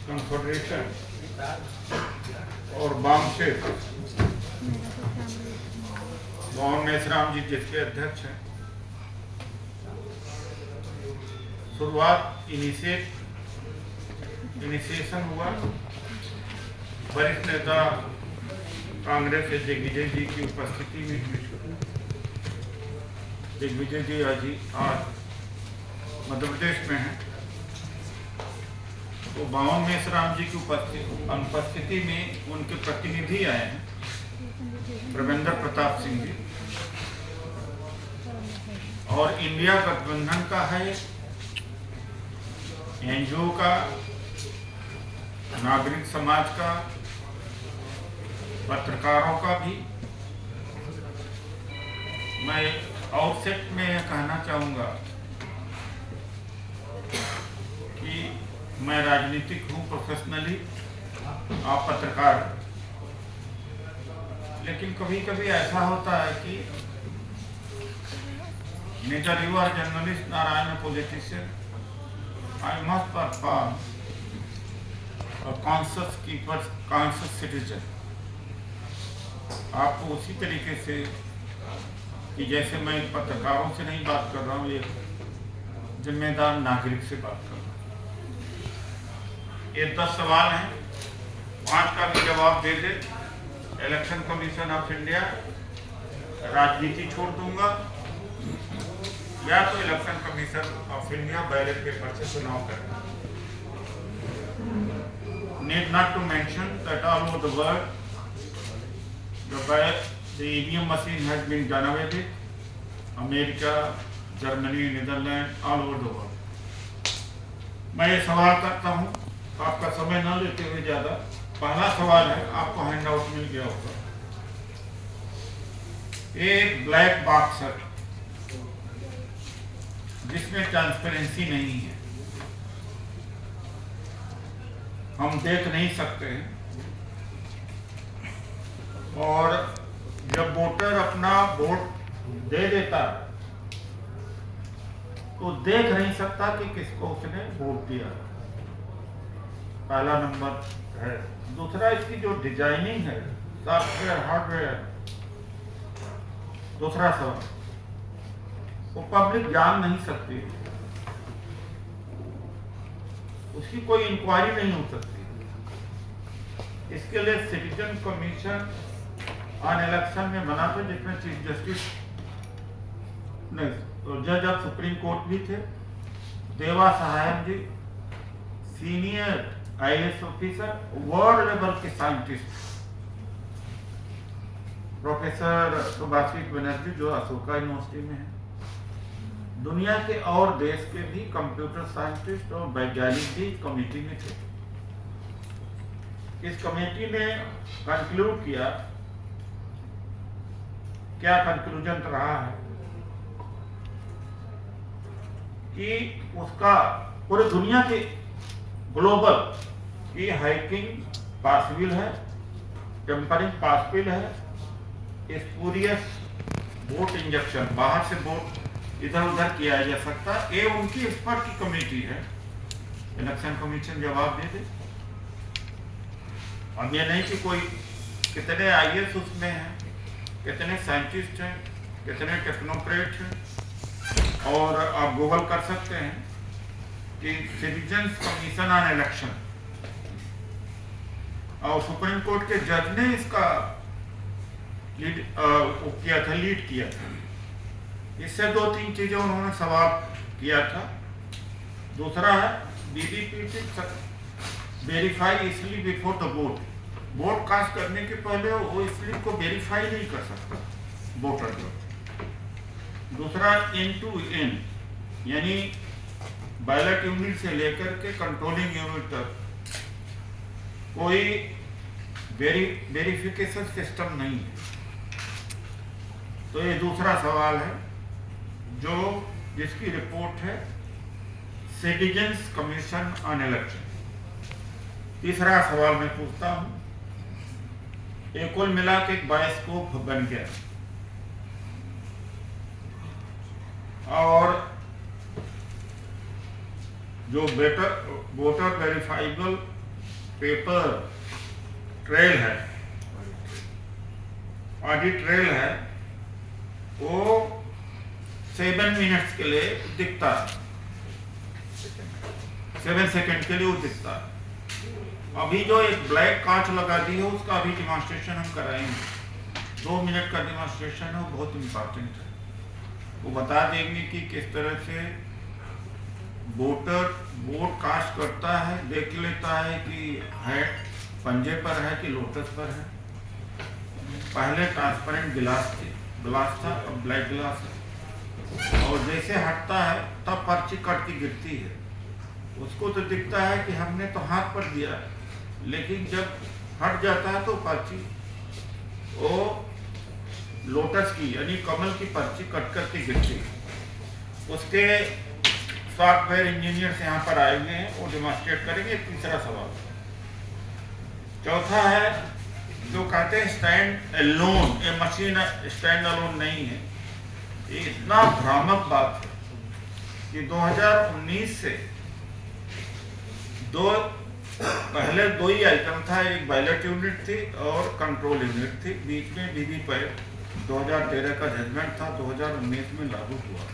Confederation और बामशेर मोहन मेसराम जी जिसके अध्यक्ष हैं। शुरुआत इनिशिएशन हुआ वरिष्ठ नेता कांग्रेस से दिग्विजय जी की उपस्थिति में। दिग्विजय जी आज मध्य प्रदेश में हैं, तो मोहन मेसराम जी की अनुपस्थिति में उनके प्रतिनिधि आए हैं, प्रवेंद्र प्रताप सिंह जी, और इंडिया गठबंधन का है, एनजीओ का, नागरिक समाज का, पत्रकारों का भी। मैं आउटसेट में यह कहना चाहूँगा कि मैं राजनीतिक हूँ प्रोफेशनली, आप पत्रकार, लेकिन कभी कभी ऐसा होता है कि nature you are journalist Narayan politician, I must perform conscious keeper, conscious citizen. आपको उसी तरीके से कि जैसे मैं पत्रकारों से नहीं बात कर रहा हूँ, एक जिम्मेदार नागरिक से बात कर रहा हूँ। ये 10 सवाल हैं, 5 का भी जवाब दे दे। इलेक्शन कमीशन ऑफ इंडिया, राजनीति छोड़ दूंगा, या तो election commission of India ballot paper से चुनाव करेगा। Need not to mention that all over the world the EVM machine has been done away with. America, Germany, Netherland, all over the world. मैं ये सवाल करता हूँ, आपका समय न लेते हुए ज़्यादा। पहला सवाल है, आपको हैंड आउट मिल गया होगा, एक ब्लैक बॉक्स है जिसमें ट्रांसपेरेंसी नहीं है, हम देख नहीं सकते हैं, और जब वोटर अपना वोट दे देता तो देख नहीं सकता कि किसको उसने वोट दिया। पहला नंबर है। दूसरा, इसकी जो डिजाइनिंग है, सॉफ्टवेयर हार्डवेयर। दूसरा सवाल, वो पब्लिक जान नहीं सकती, उसकी कोई इंक्वायरी नहीं हो सकती। इसके लिए सिटीजन कमीशन ऑन इलेक्शन में बना था, जिसमें चीफ जस्टिस नहीं, तो जज ऑफ सुप्रीम कोर्ट भी थे, Deva Sahayam ji, senior IAS officer, world level के साइंटिस्ट, प्रोफेसर सुभाषित बनर्जी जो अशोका यूनिवर्सिटी में है, दुनिया के और देश के भी कंप्यूटर साइंटिस्ट और वैज्ञानिक भी कमेटी में थे। इस कमेटी ने कंक्लूड किया, क्या कंक्लूजन रहा है कि उसका पूरे दुनिया के ग्लोबल की हैकिंग पॉसिबल है, टेम्परिंग पॉसिबल है, स्पूरियस वोट इंजेक्शन, बाहर से वोट इधर उधर किया जा सकता। ये उनकी एक्सपर्ट की कमेटी है, इलेक्शन कमीशन जवाब दे दे। अब ये नहीं कि कोई कितने IAS उसमें हैं, कितने साइंटिस्ट हैं, कितने टेक्नोक्रेट हैं, और आप गूगल कर सकते हैं कि सिटीजन्स कमीशन ऑन इलेक्शन, और सुप्रीम कोर्ट के जज ने इसका लीड किया था। इससे 2-3 चीजें उन्होंने सवाल किया था। दूसरा है, BBPT verify slip before the vote, vote cast करने के पहले वो स्लिप को वेरीफाई नहीं कर सकता वोटर जो। दूसरा, एंड टू एंड, यानी बैलेट यूनिट से लेकर के कंट्रोलिंग यूनिट तक कोई वेरिफिकेशन सिस्टम नहीं है। तो ये दूसरा सवाल है, जो जिसकी रिपोर्ट है सिटीजन्स कमीशन ऑन इलेक्शन। तीसरा सवाल मैं पूछता हूं, ये कुल मिला के एक बायोस्कोप बन गया, और जो वोटर वेरिफाइबल पेपर ट्रेल है, ऑडिट ट्रेल है, वो 7 मिनट्स के लिए दिखता है, 7 सेकेंड के लिए वो दिखता है। अभी जो एक ब्लैक कांच लगा दी है उसका अभी डिमॉन्स्ट्रेशन हम कराएंगे। 2 मिनट का डिमॉन्स्ट्रेशन है, वो बहुत इम्पोर्टेंट है। वो बता देंगे कि किस तरह से वोटर वोट कास्ट करता है, देख लेता है कि है पंजे पर है कि लोटस पर है। पहले ट्रांसपेरेंट ग्लास था, अब ब्लैक ग्लास है, और जैसे हटता है तब पर्ची कट के गिरती है। उसको तो दिखता है कि हमने तो हाथ पर दिया है, लेकिन जब हट जाता है तो पर्ची वो लोटस की यानी कमल की पर्ची कट करके गिरती है। उसके सॉफ्टवेयर इंजीनियर्स यहाँ पर आए हुए हैं, वो डेमोन्स्ट्रेट करेंगे। तीसरा सवाल, चौथा है जो कहते हैं स्टैंड अलोन, ये मशीन स्टैंड अलोन नहीं है। ये इतना भ्रामक बात है कि 2019 से पहले दो ही आइटम था, एक बैलेट यूनिट थी और कंट्रोल यूनिट थी। बीच में वीवीपैट 2013 का जजमेंट था, 2019 में लागू हुआ।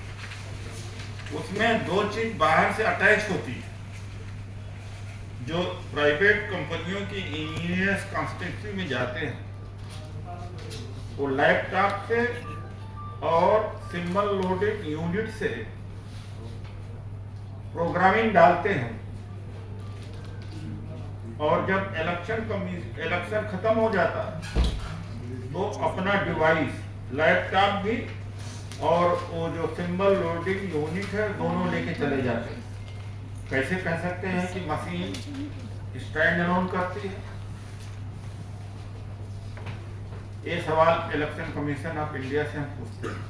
उसमें 2 चीज बाहर से अटैच होती है। जो प्राइवेट कंपनियों की इंजीनियर्स कॉन्स्टिट्यूंसी में जाते हैं, वो लैपटॉप से और सिंबल लोडेड यूनिट से प्रोग्रामिंग डालते हैं, और जब इलेक्शन खत्म हो जाता है तो अपना डिवाइस, लैपटॉप भी और वो जो सिंबल लोडिंग यूनिट है, दोनों लेके चले जाते हैं। कैसे कह सकते हैं कि मशीन स्टैंड अलोन करती है? ये सवाल इलेक्शन कमीशन ऑफ इंडिया से हम पूछते हैं।